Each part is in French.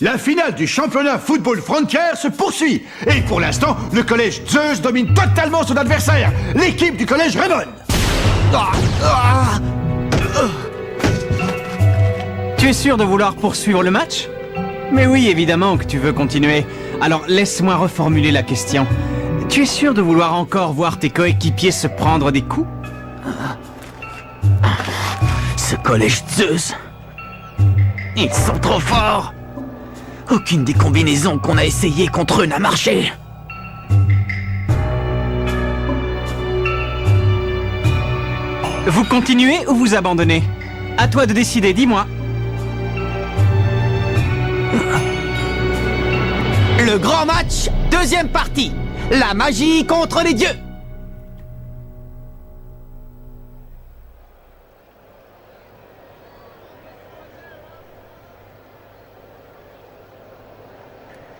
La finale du championnat football Frontier se poursuit. Et pour l'instant, le collège Zeus domine totalement son adversaire, l'équipe du collège Raymond. Tu es sûr de vouloir poursuivre le match? Mais oui, évidemment que tu veux continuer. Alors laisse-moi reformuler la question. Tu es sûr de vouloir encore voir tes coéquipiers se prendre des coups? Ce collège Zeus... Ils sont trop forts. Aucune des combinaisons qu'on a essayées contre eux n'a marché. Vous continuez ou vous abandonnez? À toi de décider, dis-moi. Le grand match, deuxième partie. La magie contre les dieux.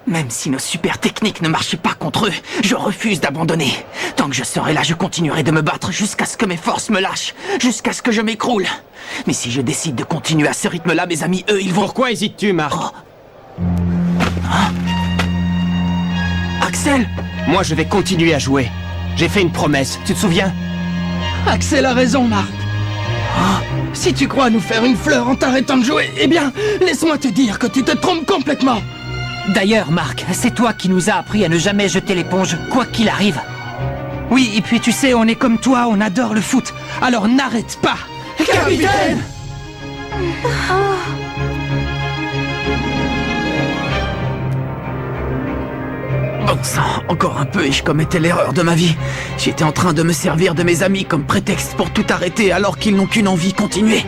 Même si nos super techniques ne marchaient pas contre eux, je refuse d'abandonner. Tant que je serai là, je continuerai de me battre jusqu'à ce que mes forces me lâchent, jusqu'à ce que je m'écroule. Mais si je décide de continuer à ce rythme-là, mes amis, eux, ils vont... Pourquoi hésites-tu, Marc? Axel? Moi, je vais continuer à jouer. J'ai fait une promesse, tu te souviens? Axel a raison, Marc. Si tu crois nous faire une fleur en t'arrêtant de jouer, eh bien, laisse-moi te dire que tu te trompes complètement. D'ailleurs, Marc, c'est toi qui nous as appris à ne jamais jeter l'éponge, quoi qu'il arrive. Oui, et puis tu sais, on est comme toi, on adore le foot. Alors n'arrête pas. Capitaine! Bon sang, encore un peu et je commettais l'erreur de ma vie. J'étais en train de me servir de mes amis comme prétexte pour tout arrêter alors qu'ils n'ont qu'une envie, continuer.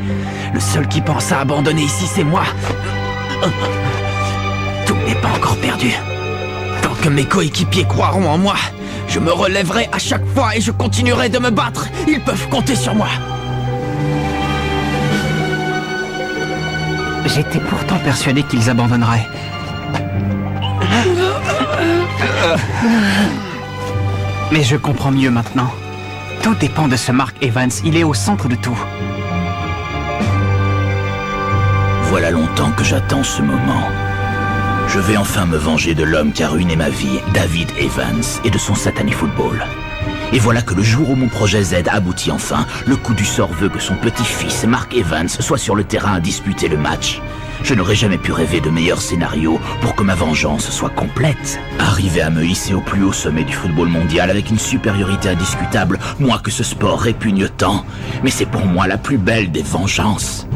Le seul qui pense à abandonner ici, c'est moi. Tout n'est pas encore perdu. Tant que mes coéquipiers croiront en moi, je me relèverai à chaque fois et je continuerai de me battre. Ils peuvent compter sur moi. J'étais pourtant persuadé qu'ils abandonneraient. Mais je comprends mieux maintenant. Tout dépend de ce Mark Evans, il est au centre de tout. Voilà longtemps que j'attends ce moment. Je vais enfin me venger de l'homme qui a ruiné ma vie, David Evans, et de son satané football. Et voilà que le jour où mon projet Z aboutit enfin, le coup du sort veut que son petit-fils, Mark Evans, soit sur le terrain à disputer le match. Je n'aurais jamais pu rêver de meilleur scénario pour que ma vengeance soit complète. Arriver à me hisser au plus haut sommet du football mondial avec une supériorité indiscutable, moi que ce sport répugne tant, mais c'est pour moi la plus belle des vengeances.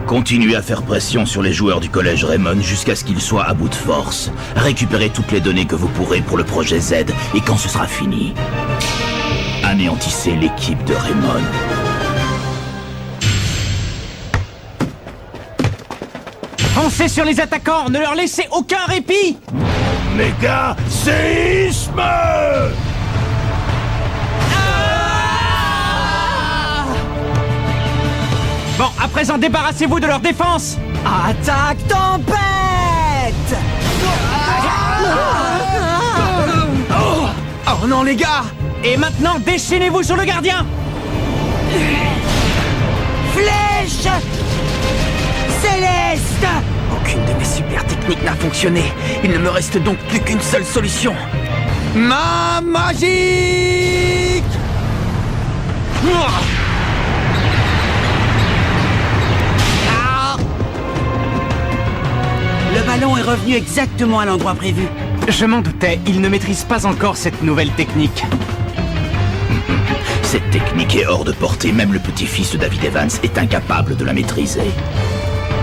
Continuez à faire pression sur les joueurs du collège Raymond jusqu'à ce qu'ils soient à bout de force. Récupérez toutes les données que vous pourrez pour le projet Z et quand ce sera fini, anéantissez l'équipe de Raymond. Foncez sur les attaquants, ne leur laissez aucun répit! Méga séisme! Bon, à présent, débarrassez-vous de leur défense! Attaque tempête! Oh non les gars! Et maintenant, déchaînez-vous sur le gardien! Flèche Céleste! Aucune de mes super techniques n'a fonctionné. Il ne me reste donc plus qu'une seule solution. Ma magique! Le ballon est revenu exactement à l'endroit prévu. Je m'en doutais, il ne maîtrise pas encore cette nouvelle technique. Cette technique est hors de portée, même le petit-fils de David Evans est incapable de la maîtriser.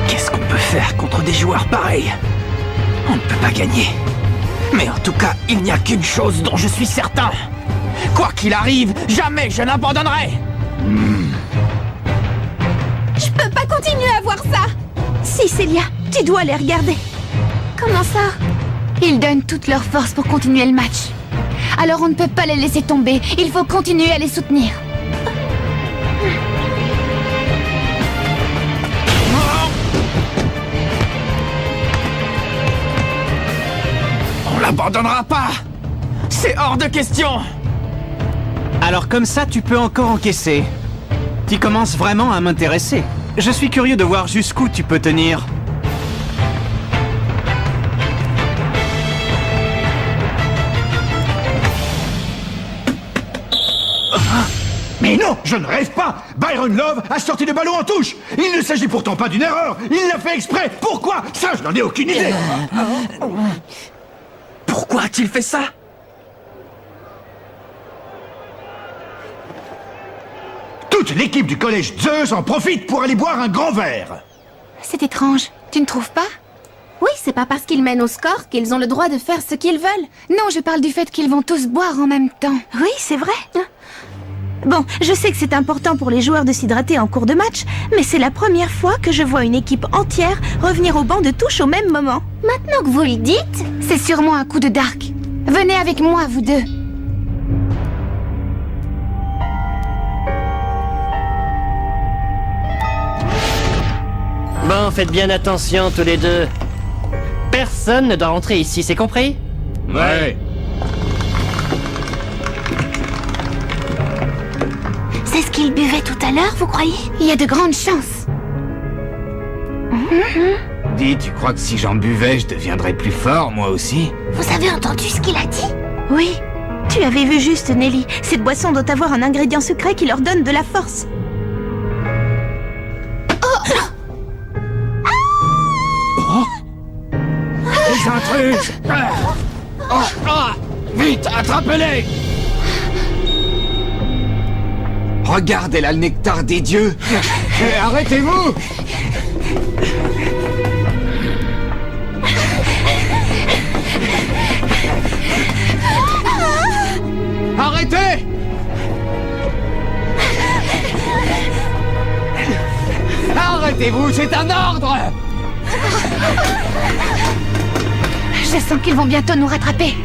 Qu'est-ce qu'on peut faire contre des joueurs pareils? On ne peut pas gagner. Mais en tout cas, il n'y a qu'une chose dont je suis certain. Quoi qu'il arrive, jamais je n'abandonnerai. Je peux pas continuer à voir ça. Si, Célia, tu dois les regarder. Comment ça? Ils donnent toute leur force pour continuer le match. Alors on ne peut pas les laisser tomber. Il faut continuer à les soutenir. On l'abandonnera pas. C'est hors de question. Alors comme ça, tu peux encore encaisser. Tu commences vraiment à m'intéresser. Je suis curieux de voir jusqu'où tu peux tenir. Je ne rêve pas. Byron Love a sorti le ballon en touche. Il ne s'agit pourtant pas d'une erreur. Il l'a fait exprès. Pourquoi? Ça, je n'en ai aucune idée. Pourquoi a-t-il fait ça? Toute l'équipe du collège Zeus en profite pour aller boire un grand verre. C'est étrange, tu ne trouves pas? Oui, c'est pas parce qu'ils mènent au score qu'ils ont le droit de faire ce qu'ils veulent. Non, je parle du fait qu'ils vont tous boire en même temps. Oui, c'est vrai. Bon, je sais que c'est important pour les joueurs de s'hydrater en cours de match, mais c'est la première fois que je vois une équipe entière revenir au banc de touche au même moment. Maintenant que vous le dites, c'est sûrement un coup de Dark. Venez avec moi, vous deux. Bon, faites bien attention tous les deux. Personne ne doit rentrer ici, c'est compris? Ouais. C'est ce qu'ils buvaient tout à l'heure, vous croyez? Il y a de grandes chances. Dis, tu crois que si j'en buvais, je deviendrais plus fort, moi aussi? Vous avez entendu ce qu'il a dit? Oui, tu avais vu juste, Nelly. Cette boisson doit avoir un ingrédient secret qui leur donne de la force. Les intrus. Vite, attrapez-les. Regardez là le nectar des dieux! Arrêtez-vous. Arrêtez! Arrêtez-vous, c'est un ordre! Je sens qu'ils vont bientôt nous rattraper.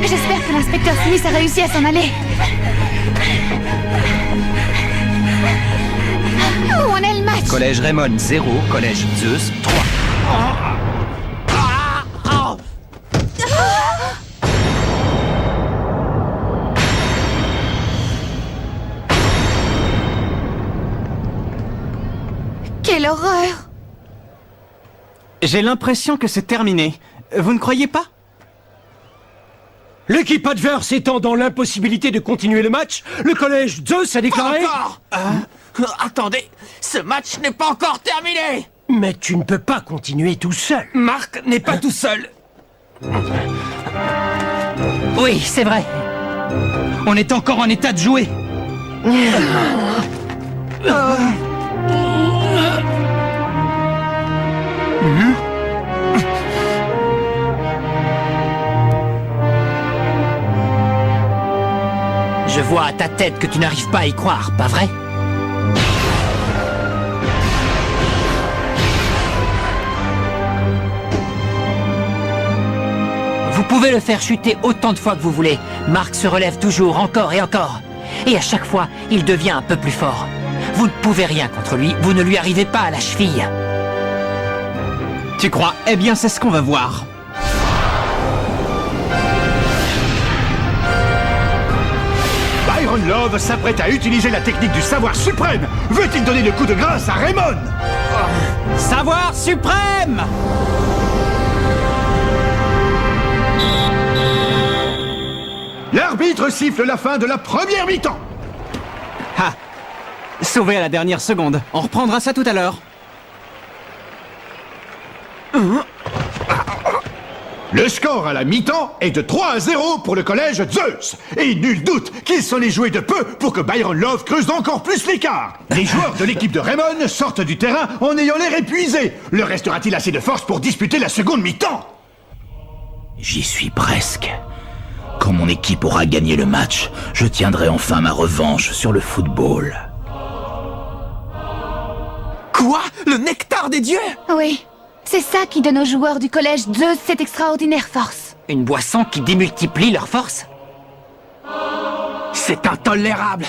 J'espère que l'inspecteur Smith a réussi à s'en aller. Où en est le match? Collège Raymond 0, collège Zeus 3. Quelle horreur! J'ai l'impression que c'est terminé. Vous ne croyez pas? L'équipe adverse étant dans l'impossibilité de continuer le match, le collège Zeus a déclaré... Encore Attendez, ce match n'est pas encore terminé. Mais tu ne peux pas continuer tout seul. Marc n'est pas tout seul. Oui, c'est vrai. On est encore en état de jouer. Je vois à ta tête que tu n'arrives pas à y croire, pas vrai? Vous pouvez le faire chuter autant de fois que vous voulez. Marc se relève toujours, encore et encore. Et à chaque fois, il devient un peu plus fort. Vous ne pouvez rien contre lui, vous ne lui arrivez pas à la cheville. Tu crois? Eh bien, c'est ce qu'on va voir. Byron Love s'apprête à utiliser la technique du savoir suprême. Veut-il donner le coup de grâce à Raymond? Savoir suprême! L'arbitre siffle la fin de la première mi-temps. Ah! Sauvé à la dernière seconde. On reprendra ça tout à l'heure. Le score à la mi-temps est de 3-0 pour le collège Zeus. Et nul doute qu'il s'en est joué de peu pour que Byron Love creuse encore plus l'écart. Les joueurs de l'équipe de Raymond sortent du terrain en ayant l'air épuisés. Leur restera-t-il assez de force pour disputer la seconde mi-temps? J'y suis presque. Quand mon équipe aura gagné le match, je tiendrai enfin ma revanche sur le football. Quoi? Le nectar des dieux? Oui, c'est ça qui donne aux joueurs du collège Zeus cette extraordinaire force. Une boisson qui démultiplie leur force? C'est intolérable.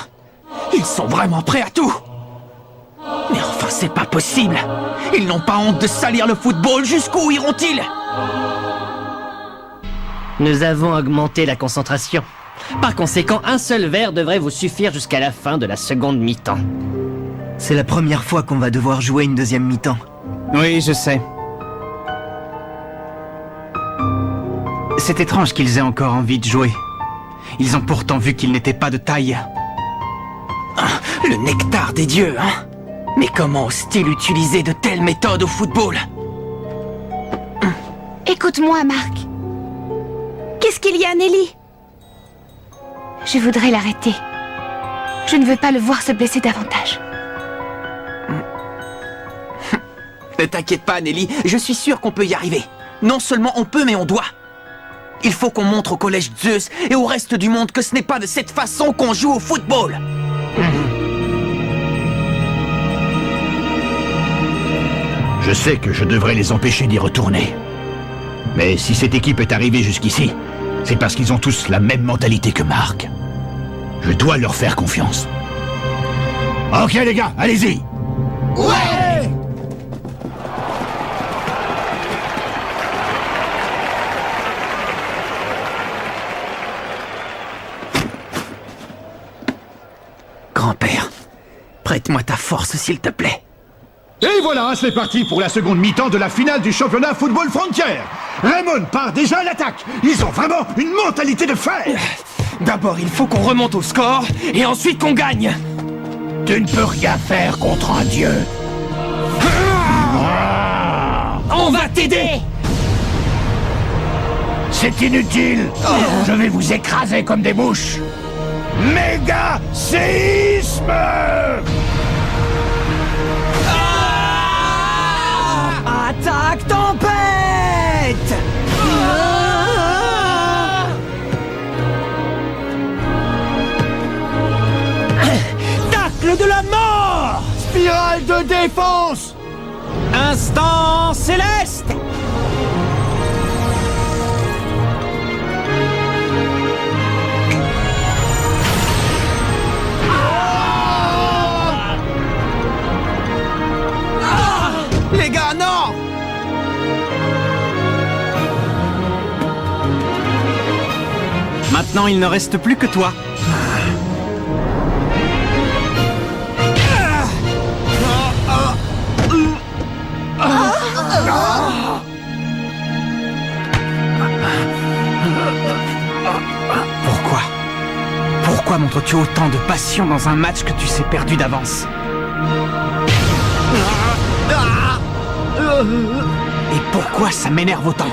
Ils sont vraiment prêts à tout. Mais enfin, c'est pas possible. Ils n'ont pas honte de salir le football. Jusqu'où iront-ils? Nous avons augmenté la concentration. Par conséquent, un seul verre devrait vous suffire jusqu'à la fin de la seconde mi-temps. C'est la première fois qu'on va devoir jouer une deuxième mi-temps. Oui, je sais. C'est étrange qu'ils aient encore envie de jouer. Ils ont pourtant vu qu'ils n'étaient pas de taille. Le nectar des dieux, hein? Mais comment ose-t-il utiliser de telles méthodes au football? Écoute-moi, Marc. Qu'est-ce qu'il y a, Nelly? Je voudrais l'arrêter. Je ne veux pas le voir se blesser davantage. Ne t'inquiète pas, Nelly, je suis sûr qu'on peut y arriver. Non seulement on peut, mais on doit. Il faut qu'on montre au collège Zeus et au reste du monde que ce n'est pas de cette façon qu'on joue au football. Je sais que je devrais les empêcher d'y retourner. Mais si cette équipe est arrivée jusqu'ici, c'est parce qu'ils ont tous la même mentalité que Marc. Je dois leur faire confiance. Ok les gars, allez-y! Ouais! Grand-père, prête-moi ta force s'il te plaît. Et voilà, c'est parti pour la seconde mi-temps de la finale du championnat Football Frontier. Raymond part déjà à l'attaque. Ils ont vraiment une mentalité de fer. D'abord, il faut qu'on remonte au score, et ensuite qu'on gagne. Tu ne peux rien faire contre un dieu. On va t'aider. C'est inutile. Je vais vous écraser comme des mouches. Méga séisme. Attaque tempête! Tacle de la mort! Spirale de défense. Instant céleste! Les gars, non! Maintenant, il ne reste plus que toi. Pourquoi montres-tu autant de passion dans un match que tu sais perdu d'avance? Et pourquoi ça m'énerve autant?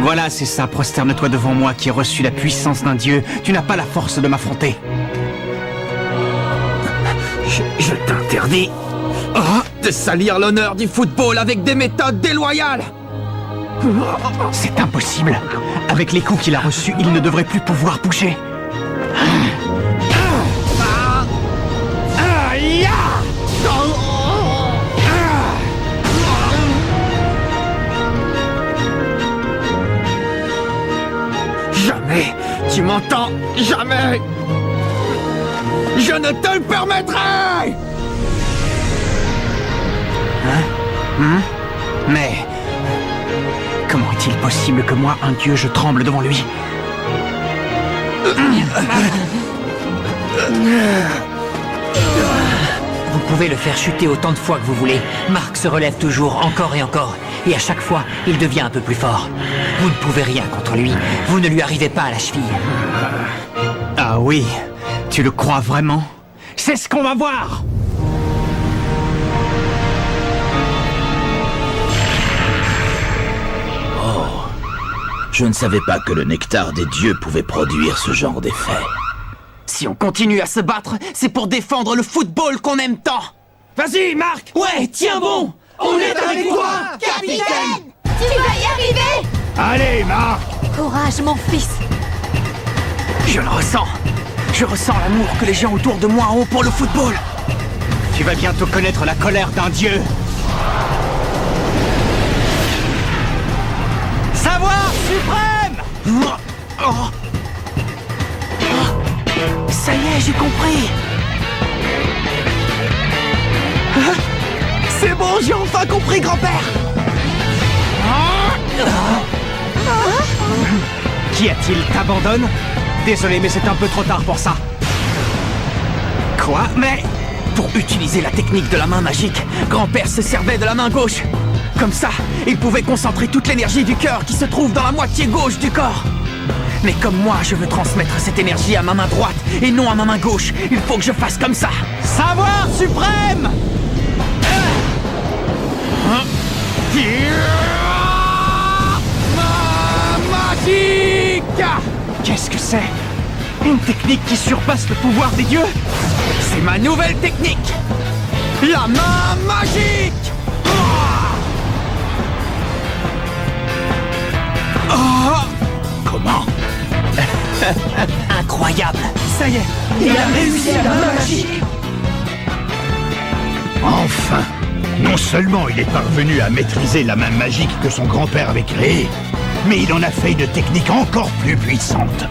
Voilà, c'est ça, prosterne-toi devant moi qui ai reçu la puissance d'un dieu. Tu n'as pas la force de m'affronter. Je t'interdis de salir l'honneur du football avec des méthodes déloyales. C'est impossible. Avec les coups qu'il a reçus, il ne devrait plus pouvoir bouger. Jamais, tu m'entends? Jamais! Je ne te le permettrai! Mais... comment est-il possible que moi, un dieu, je tremble devant lui? Vous pouvez le faire chuter autant de fois que vous voulez. Marc se relève toujours, encore et encore. Et à chaque fois, il devient un peu plus fort. Vous ne pouvez rien contre lui. Vous ne lui arrivez pas à la cheville. Ah oui, tu le crois vraiment? C'est ce qu'on va voir! Je ne savais pas que le nectar des dieux pouvait produire ce genre d'effet. Si on continue à se battre, c'est pour défendre le football qu'on aime tant. Vas-y, Marc! Ouais, tiens bon! On est avec toi! Capitaine! Tu vas y arriver! Allez, Marc. Courage, mon fils! Je le ressens. Je ressens l'amour que les gens autour de moi ont pour le football. Tu vas bientôt connaître la colère d'un dieu. Savoir suprême! Ça y est, j'ai compris. C'est bon, j'ai enfin compris, grand-père. Qu'y a-t-il? T'abandonne? Désolé, mais c'est un peu trop tard pour ça. Quoi? Mais... Pour utiliser la technique de la main magique, grand-père se servait de la main gauche. Comme ça, il pouvait concentrer toute l'énergie du cœur qui se trouve dans la moitié gauche du corps. Mais comme moi, je veux transmettre cette énergie à ma main droite et non à ma main gauche, il faut que je fasse comme ça. Savoir suprême! Magique! Qu'est-ce que c'est? Une technique qui surpasse le pouvoir des dieux? C'est ma nouvelle technique! La main magique! Comment? Incroyable. Ça y est, Il a réussi à la magie. Enfin! Non seulement il est parvenu à maîtriser la main magique que son grand-père avait créée, mais il en a fait une technique encore plus puissante.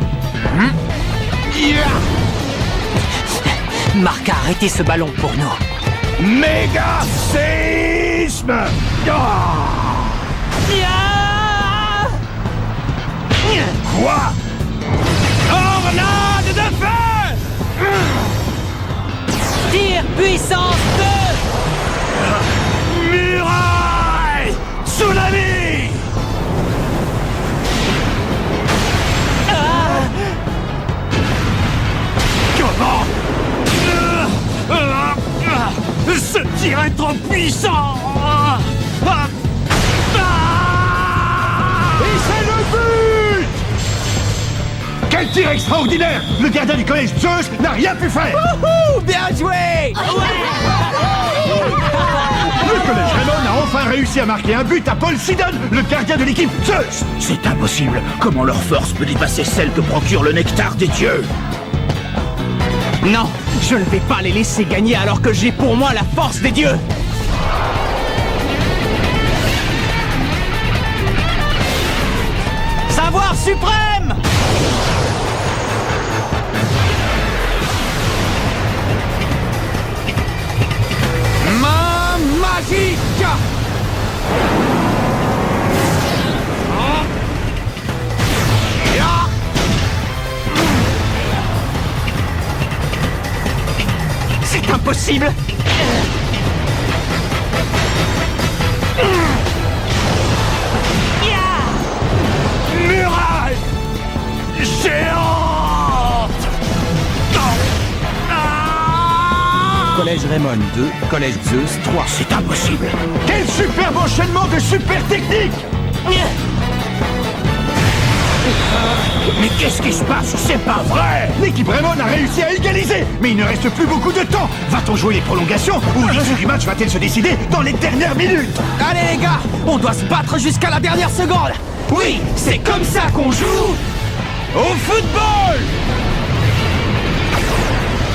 Marc a arrêté ce ballon pour nous. Méga séisme! Quoi? Tornade de feu! Tir puissance 2! Muraille! Tsunami! Comment? Ce tir est trop puissant! Et c'est le but! Quel tir extraordinaire! Le gardien du collège Zeus n'a rien pu faire! Bien joué! Le collège Raymond a enfin réussi à marquer un but à Paul Sidon, le gardien de l'équipe Zeus! C'est impossible. Comment leur force peut dépasser celle que procure le nectar des dieux? Non, je ne vais pas les laisser gagner alors que j'ai pour moi la force des dieux. Savoir suprême! Main magique! C'est impossible! Muraille! Géante! Collège Raymond 2, Collège Zeus 3. C'est impossible. Quel superbe enchaînement de super techniques! Mais qu'est-ce qui se passe? C'est pas vrai! L'équipe Raymond a réussi à égaliser, mais il ne reste plus beaucoup de temps. Va-t-on jouer les prolongations ou l'issue du match va-t-elle se décider dans les dernières minutes? Allez les gars, on doit se battre jusqu'à la dernière seconde. Oui, c'est comme ça qu'on joue au football.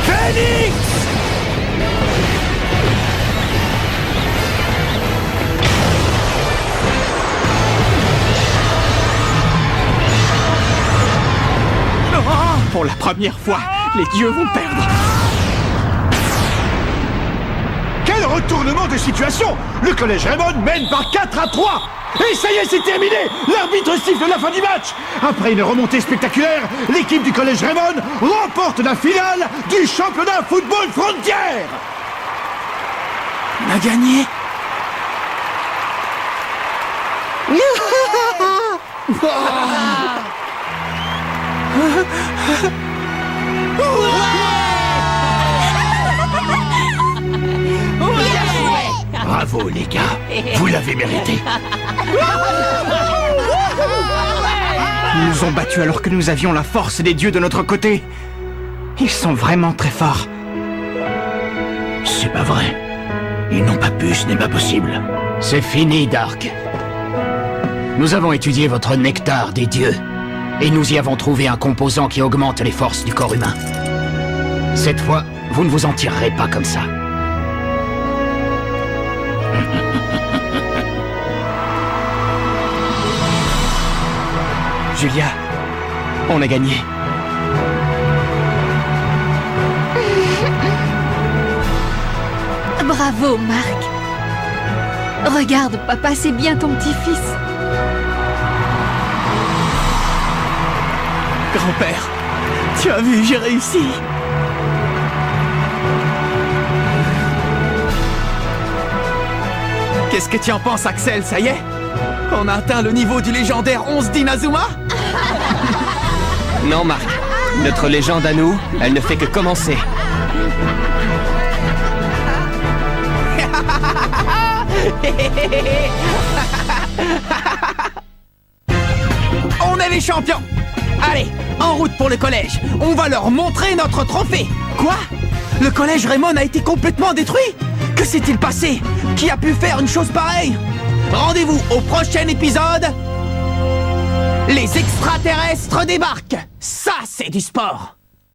Phoenix! Pour la première fois, les dieux vont perdre. Quel retournement de situation! Le collège Raymond mène par 4-3! Et ça y est, c'est terminé! L'arbitre siffle la fin du match! Après une remontée spectaculaire, l'équipe du collège Raymond remporte la finale du championnat football frontière! On a gagné. Bravo les gars, vous l'avez mérité. Ils nous ont battus alors que nous avions la force des dieux de notre côté. Ils sont vraiment très forts. C'est pas vrai. Ils n'ont pas pu, ce n'est pas possible. C'est fini, Dark. Nous avons étudié votre nectar des dieux, et nous y avons trouvé un composant qui augmente les forces du corps humain. Cette fois, vous ne vous en tirerez pas comme ça. Julia, on a gagné. Bravo, Marc. Regarde, papa, c'est bien ton petit-fils. Grand-père, tu as vu, j'ai réussi. Qu'est-ce que tu en penses, Axel? Ça y est? On a atteint le niveau du légendaire 11 d'Inazuma? Non, Marc. Notre légende à nous, elle ne fait que commencer. On est les champions! Allez, en route pour le collège. On va leur montrer notre trophée. Quoi? Le collège Raymond a été complètement détruit? Que s'est-il passé? Qui a pu faire une chose pareille? Rendez-vous au prochain épisode. Les extraterrestres débarquent. Ça, c'est du sport.